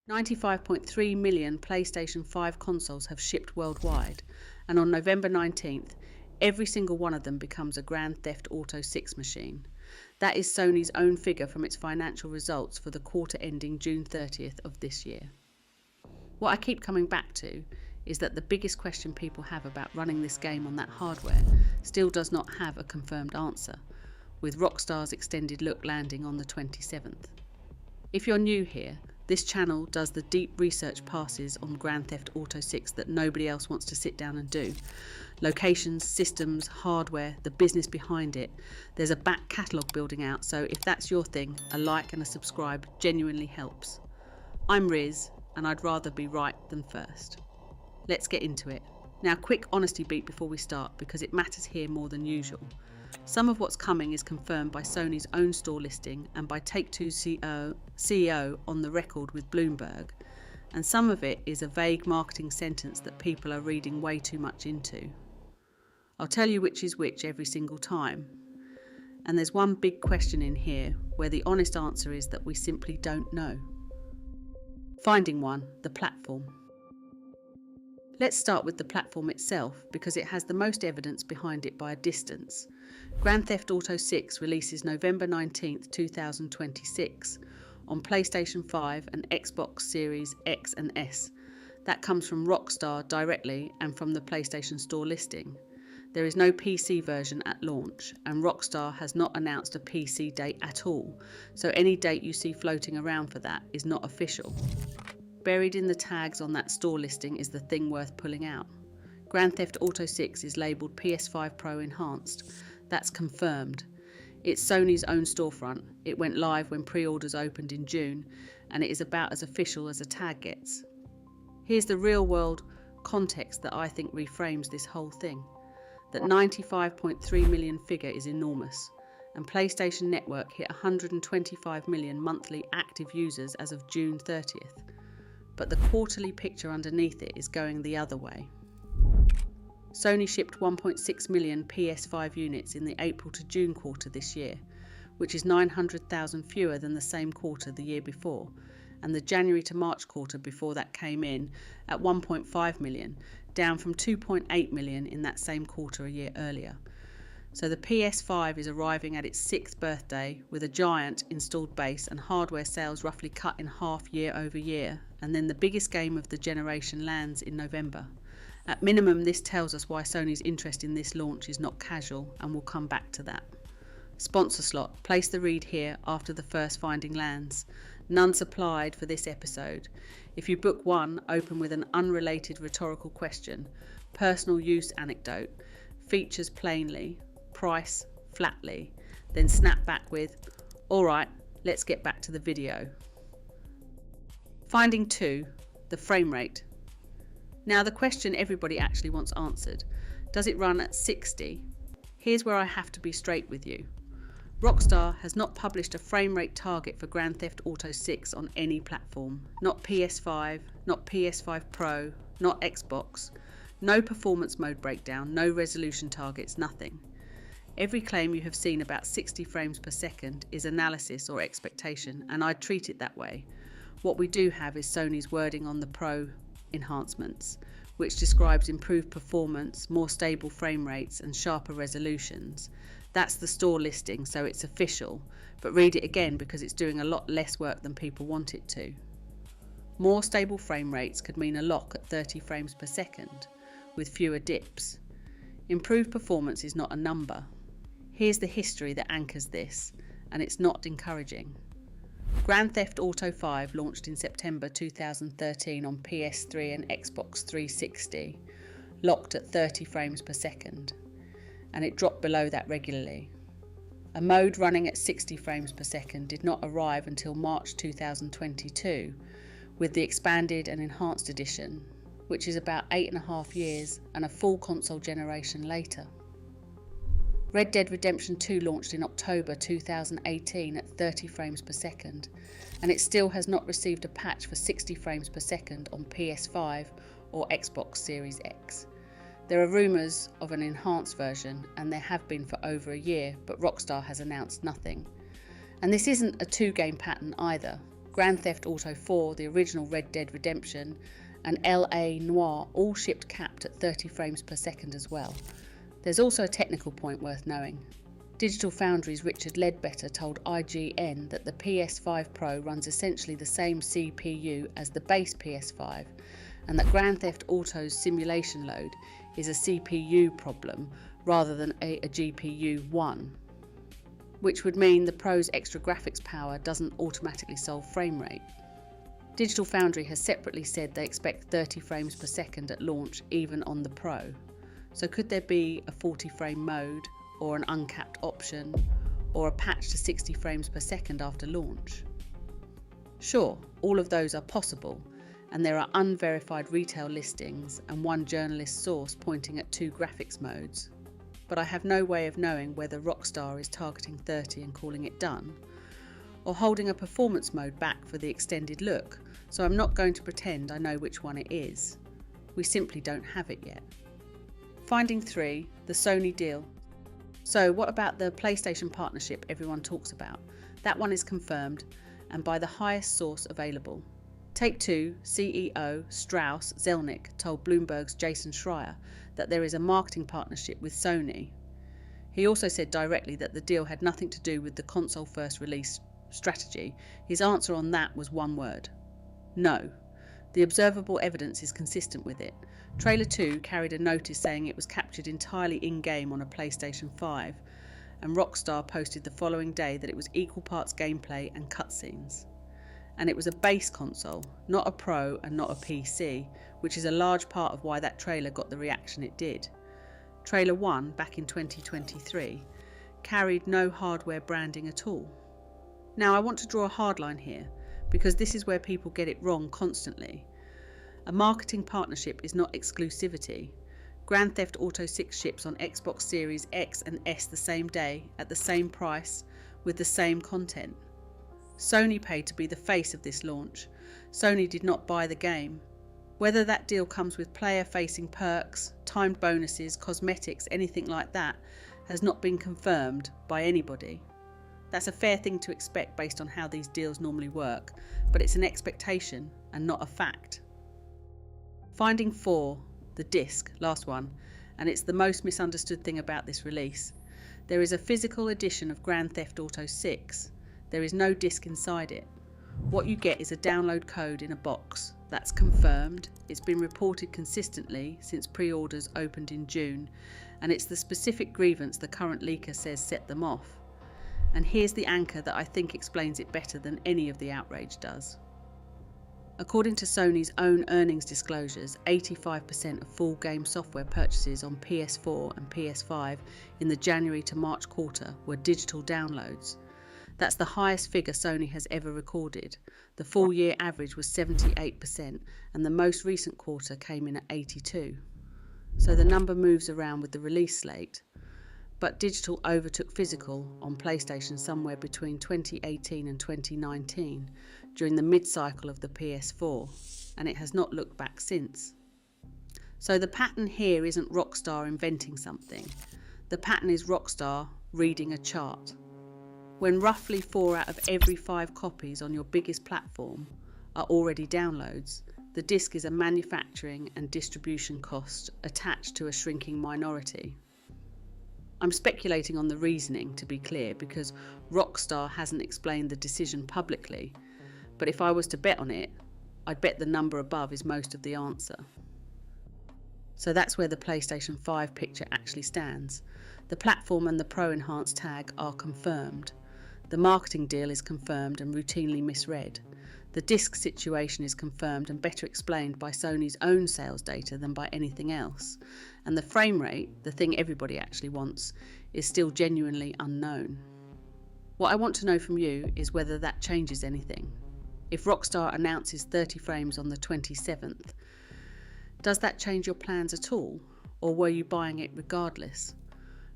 95.3 million PlayStation 5 consoles have shipped worldwide, and on November 19th, every single one of them becomes a Grand Theft Auto 6 machine. That is Sony's own figure from its financial results for the quarter ending June 30th of this year. What I keep coming back to is that the biggest question people have about running this game on that hardware still does not have a confirmed answer, with Rockstar's extended look landing on the 27th. If you're new here, this channel does the deep research passes on Grand Theft Auto 6 that nobody else wants to sit down and do. Locations, systems, hardware, the business behind it. There's a back catalogue building out, so if that's your thing, a like and a subscribe genuinely helps. I'm Riz, and I'd rather be right than first. Let's get into it. Now, quick honesty beat before we start, because it matters here more than usual. Some of what's coming is confirmed by Sony's own store listing and by Take-Two's CEO on the record with Bloomberg, and some of it is a vague marketing sentence that people are reading way too much into. I'll tell you which is which every single time. And there's one big question in here where the honest answer is that we simply don't know. Finding one, the platform. Let's start with the platform itself, because it has the most evidence behind it by a distance. Grand Theft Auto 6 releases November 19th, 2026 on PlayStation 5 and Xbox Series X and S. That comes from Rockstar directly and from the PlayStation Store listing. There is no PC version at launch, and Rockstar has not announced a PC date at all, so any date you see floating around for that is not official. Buried in the tags on that store listing is the thing worth pulling out. Grand Theft Auto 6 is labelled PS5 Pro Enhanced. That's confirmed. It's Sony's own storefront. It went live when pre-orders opened in June, and it is about as official as a tag gets. Here's the real-world context that I think reframes this whole thing. That 95.3 million figure is enormous, and PlayStation Network hit 125 million monthly active users as of June 30th. But the quarterly picture underneath it is going the other way. Sony shipped 1.6 million PS5 units in the April to June quarter this year, which is 900,000 fewer than the same quarter the year before, and the January to March quarter before that came in at 1.5 million, down from 2.8 million in that same quarter a year earlier. So the PS5 is arriving at its 6th birthday with a giant installed base and hardware sales roughly cut in half year over year, and then the biggest game of the generation lands in November. At minimum, this tells us why Sony's interest in this launch is not casual, and we'll come back to that. Sponsor slot, place the read here after the first finding lands. None supplied for this episode. If you book one, open with an unrelated rhetorical question, personal use anecdote, features plainly, price flatly, then snap back with, alright, let's get back to the video. Finding 2, the frame rate. Now the question everybody actually wants answered, does it run at 60? Here's where I have to be straight with you. Rockstar has not published a frame rate target for Grand Theft Auto 6 on any platform. Not PS5, not PS5 Pro, not Xbox. No performance mode breakdown, no resolution targets, nothing. Every claim you have seen about 60 frames per second is analysis or expectation, and I'd treat it that way. What we do have is Sony's wording on the Pro enhancements, which describes improved performance, more stable frame rates and sharper resolutions. That's the store listing, so it's official, but read it again because it's doing a lot less work than people want it to. More stable frame rates could mean a lock at 30 frames per second, with fewer dips. Improved performance is not a number. Here's the history that anchors this, and it's not encouraging. Grand Theft Auto 5 launched in September 2013 on PS3 and Xbox 360, locked at 30 frames per second, and it dropped below that regularly. A mode running at 60 frames per second did not arrive until March 2022, with the expanded and enhanced edition, which is about 8.5 years and a full console generation later. Red Dead Redemption 2 launched in October 2018 at 30 frames per second, and it still has not received a patch for 60 frames per second on PS5 or Xbox Series X. There are rumours of an enhanced version, and there have been for over a year, but Rockstar has announced nothing. And this isn't a two-game pattern either. Grand Theft Auto 4, the original Red Dead Redemption, and LA Noire all shipped capped at 30 frames per second as well. There's also a technical point worth knowing. Digital Foundry's Richard Ledbetter told IGN that the PS5 Pro runs essentially the same CPU as the base PS5, and that Grand Theft Auto's simulation load is a CPU problem rather than a GPU one, which would mean the Pro's extra graphics power doesn't automatically solve frame rate. Digital Foundry has separately said they expect 30 frames per second at launch even on the Pro. So could there be a 40 frame mode, or an uncapped option, or a patch to 60 frames per second after launch? Sure, all of those are possible, and there are unverified retail listings and one journalist source pointing at 2 graphics modes. But I have no way of knowing whether Rockstar is targeting 30 and calling it done, or holding a performance mode back for the extended look, so I'm not going to pretend I know which one it is. We simply don't have it yet. Finding 3, the Sony deal. So what about the PlayStation partnership everyone talks about? That one is confirmed, and by the highest source available. Take-Two CEO Strauss Zelnick told Bloomberg's Jason Schreier that there is a marketing partnership with Sony. He also said directly that the deal had nothing to do with the console-first release strategy. His answer on that was one word: no. The observable evidence is consistent with it. Trailer 2 carried a notice saying it was captured entirely in-game on a PlayStation 5, and Rockstar posted the following day that it was equal parts gameplay and cutscenes. And it was a base console, not a Pro and not a PC, which is a large part of why that trailer got the reaction it did. Trailer 1, back in 2023, carried no hardware branding at all. Now I want to draw a hard line here, because this is where people get it wrong constantly. A marketing partnership is not exclusivity. Grand Theft Auto 6 ships on Xbox Series X and S the same day, at the same price, with the same content. Sony paid to be the face of this launch. Sony did not buy the game. Whether that deal comes with player-facing perks, timed bonuses, cosmetics, anything like that, has not been confirmed by anybody. That's a fair thing to expect based on how these deals normally work, but it's an expectation and not a fact. Finding 4, the disc, last one, and it's the most misunderstood thing about this release. There is a physical edition of Grand Theft Auto 6. There is no disc inside it. What you get is a download code in a box. That's confirmed. It's been reported consistently since pre-orders opened in June, and it's the specific grievance the current leaker says set them off. And here's the anchor that I think explains it better than any of the outrage does. According to Sony's own earnings disclosures, 85% of full game software purchases on PS4 and PS5 in the January to March quarter were digital downloads. That's the highest figure Sony has ever recorded. The full year average was 78%, and the most recent quarter came in at 82%. So the number moves around with the release slate. But digital overtook physical on PlayStation somewhere between 2018 and 2019, during the mid-cycle of the PS4, and it has not looked back since. So the pattern here isn't Rockstar inventing something. The pattern is Rockstar reading a chart. When roughly 4 out of every 5 copies on your biggest platform are already downloads, the disc is a manufacturing and distribution cost attached to a shrinking minority. I'm speculating on the reasoning, to be clear, because Rockstar hasn't explained the decision publicly, but if I was to bet on it, I'd bet the number above is most of the answer. So that's where the PlayStation 5 picture actually stands. The platform and the Pro Enhanced tag are confirmed. The marketing deal is confirmed and routinely misread. The disc situation is confirmed and better explained by Sony's own sales data than by anything else. And the frame rate, the thing everybody actually wants, is still genuinely unknown. What I want to know from you is whether that changes anything. If Rockstar announces 30 frames on the 27th, does that change your plans at all? Or were you buying it regardless?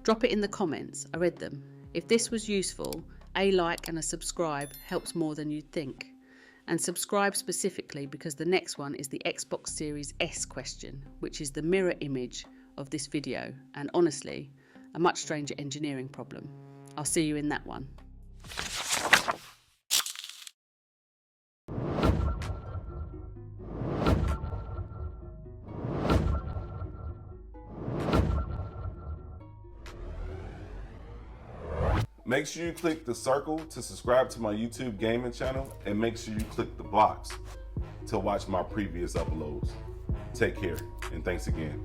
Drop it in the comments, I read them. If this was useful, a like and a subscribe helps more than you'd think. And subscribe specifically because the next one is the Xbox Series S question, which is the mirror image of this video, and honestly, a much stranger engineering problem. I'll see you in that one. Make sure you click the circle to subscribe to my YouTube gaming channel, and make sure you click the box to watch my previous uploads. Take care, and thanks again.